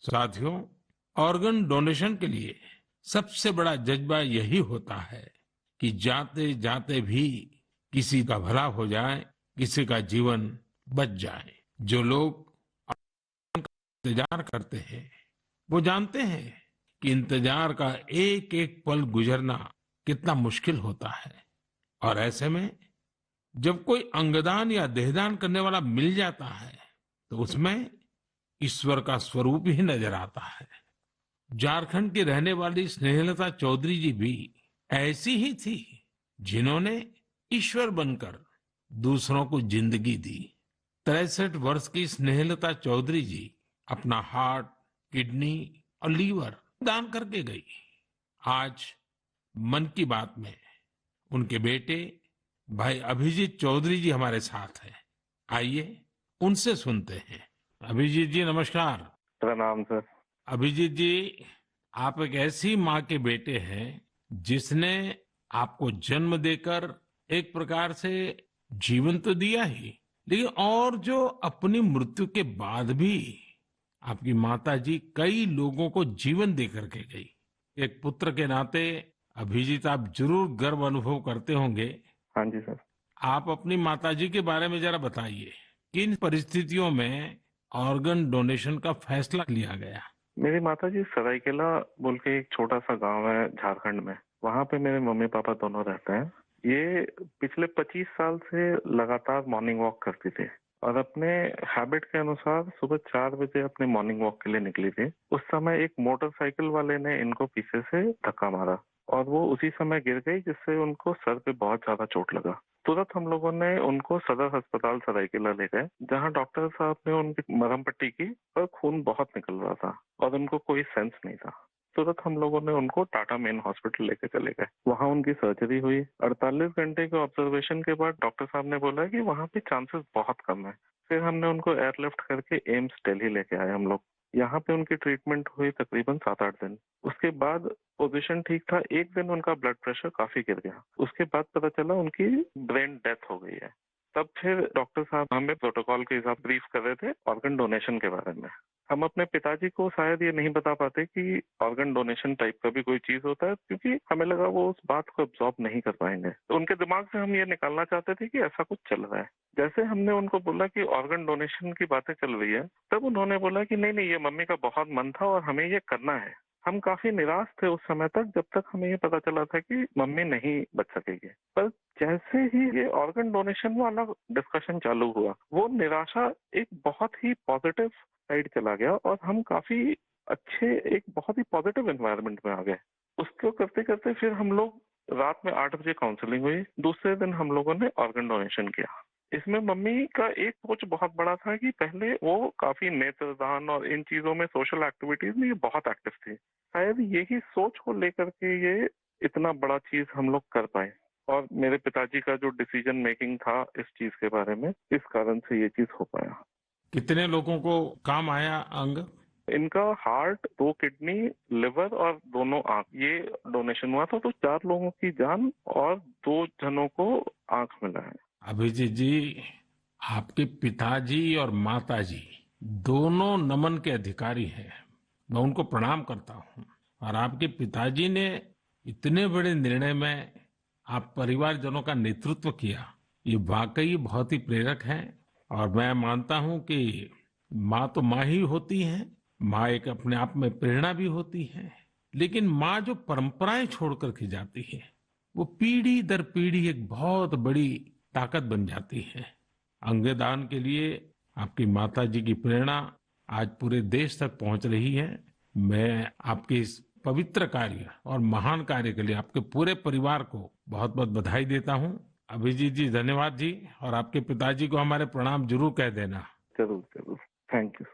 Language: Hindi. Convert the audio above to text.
साथियों, ऑर्गन डोनेशन के लिए सबसे बड़ा जज्बा यही होता है कि जाते जाते भी किसी का भला हो जाए, किसी का जीवन बच जाए। जो लोग इंतजार करते हैं वो जानते हैं कि इंतजार का एक एक पल गुजरना कितना मुश्किल होता है। और ऐसे में जब कोई अंगदान या देहदान करने वाला मिल जाता है तो उसमें ईश्वर का स्वरूप ही नजर आता है। झारखंड की रहने वाली स्नेहलता चौधरी जी भी ऐसी ही थी, जिन्होंने ईश्वर बनकर दूसरों को जिंदगी दी। 63 वर्ष की स्नेहलता चौधरी जी अपना हार्ट, किडनी और लीवर दान करके गई। आज मन की बात में उनके बेटे भाई अभिजीत चौधरी जी हमारे साथ हैं। आइए उनसे सुनते हैं। अभिजीत जी नमस्कार। प्रणाम सर। अभिजीत जी, आप एक ऐसी माँ के बेटे हैं जिसने आपको जन्म देकर एक प्रकार से जीवन तो दिया ही, लेकिन और जो अपनी मृत्यु के बाद भी आपकी माता जी कई लोगों को जीवन दे करके गई। एक पुत्र के नाते अभिजीत आप जरूर गर्व अनुभव करते होंगे। हाँ जी सर। आप अपनी माताजी के बारे में जरा बताइए, किन परिस्थितियों में ऑर्गन डोनेशन का फैसला लिया गया? मेरी माता जी सरायकेला बोल के एक छोटा सा गांव है झारखंड में, वहाँ पे मेरे मम्मी पापा दोनों रहते हैं। ये पिछले 25 साल से लगातार मॉर्निंग वॉक करती थी और अपने हैबिट के अनुसार सुबह 4 बजे अपने मॉर्निंग वॉक के लिए निकली थी। उस समय एक मोटरसाइकिल वाले ने इनको पीछे से धक्का मारा और वो उसी समय गिर गई, जिससे उनको सर पे बहुत ज्यादा चोट लगा। तुरंत हम लोगों ने उनको सदर अस्पताल सरायकेला ले गए, जहां डॉक्टर साहब ने उनकी मरहम पट्टी की और खून बहुत निकल रहा था और उनको कोई सेंस नहीं था। तुरंत हम लोगों ने उनको टाटा मेन हॉस्पिटल लेके चले गए। वहां उनकी सर्जरी हुई। 48 घंटे के ऑब्जर्वेशन के बाद डॉक्टर साहब ने बोला कि वहां पे चांसेस बहुत कम है। फिर हमने उनको एयरलिफ्ट करके एम्स दिल्ली लेके आए हम लोग। यहाँ पे उनकी ट्रीटमेंट हुई तकरीबन 7-8 दिन। उसके बाद पोजीशन ठीक था। एक दिन उनका ब्लड प्रेशर काफी गिर गया। उसके बाद पता चला उनकी ब्रेन डेथ हो गई है। तब फिर डॉक्टर साहब हमें प्रोटोकॉल के हिसाब ब्रीफ कर रहे थे ऑर्गन डोनेशन के बारे में। हम अपने पिताजी को शायद ये नहीं बता पाते कि ऑर्गन डोनेशन टाइप का भी कोई चीज होता है, क्योंकि हमें लगा वो उस बात को एब्जॉर्ब नहीं कर पाएंगे। तो उनके दिमाग से हम ये निकालना चाहते थे कि ऐसा कुछ चल रहा है। जैसे हमने उनको बोला कि ऑर्गन डोनेशन की बातें चल रही है, तब उन्होंने बोला कि नहीं नहीं, ये मम्मी का बहुत मन था और हमें ये करना है। हम काफी निराश थे उस समय तक, जब तक हमें ये पता चला था कि मम्मी नहीं बच सकेगी। पर जैसे ही ये ऑर्गन डोनेशन वाला डिस्कशन चालू हुआ, वो निराशा एक बहुत ही पॉजिटिव साइड चला गया और हम काफी अच्छे, एक बहुत ही पॉजिटिव एनवायरनमेंट में आ गए। उसको करते करते फिर हम लोग रात में 8 बजे काउंसलिंग हुई। दूसरे दिन हम लोगों ने ऑर्गन डोनेशन किया। इसमें मम्मी का एक सोच बहुत बड़ा था कि पहले वो काफी नेत्रदान और इन चीजों में, सोशल एक्टिविटीज में ये बहुत एक्टिव थी। शायद यही सोच को लेकर के ये इतना बड़ा चीज हम लोग कर पाए। और मेरे पिताजी का जो डिसीजन मेकिंग था इस चीज के बारे में, इस कारण से ये चीज हो पाया। कितने लोगों को काम आया अंग? इनका हार्ट, 2 किडनी, लिवर और दोनों आंख, ये डोनेशन हुआ था। तो 4 लोगों की जान और 2 जनों को आंख मिला है। अभिजीत जी, आपके पिताजी और माताजी दोनों नमन के अधिकारी हैं। मैं उनको प्रणाम करता हूँ। और आपके पिताजी ने इतने बड़े निर्णय में आप परिवारजनों का नेतृत्व किया, ये वाकई बहुत ही प्रेरक है। और मैं मानता हूँ कि माँ तो माँ ही होती है, माँ एक अपने आप में प्रेरणा भी होती है, लेकिन माँ जो परंपराएं छोड़ करके जाती है, वो पीढ़ी दर पीढ़ी एक बहुत बड़ी ताकत बन जाती है। अंगदान के लिए आपकी माता जी की प्रेरणा आज पूरे देश तक पहुंच रही है। मैं आपके इस पवित्र कार्य और महान कार्य के लिए आपके पूरे परिवार को बहुत बहुत बधाई देता हूं। अभिजीत जी धन्यवाद जी, और आपके पिताजी को हमारे प्रणाम जरूर कह देना। जरूर जरूर। Thank you.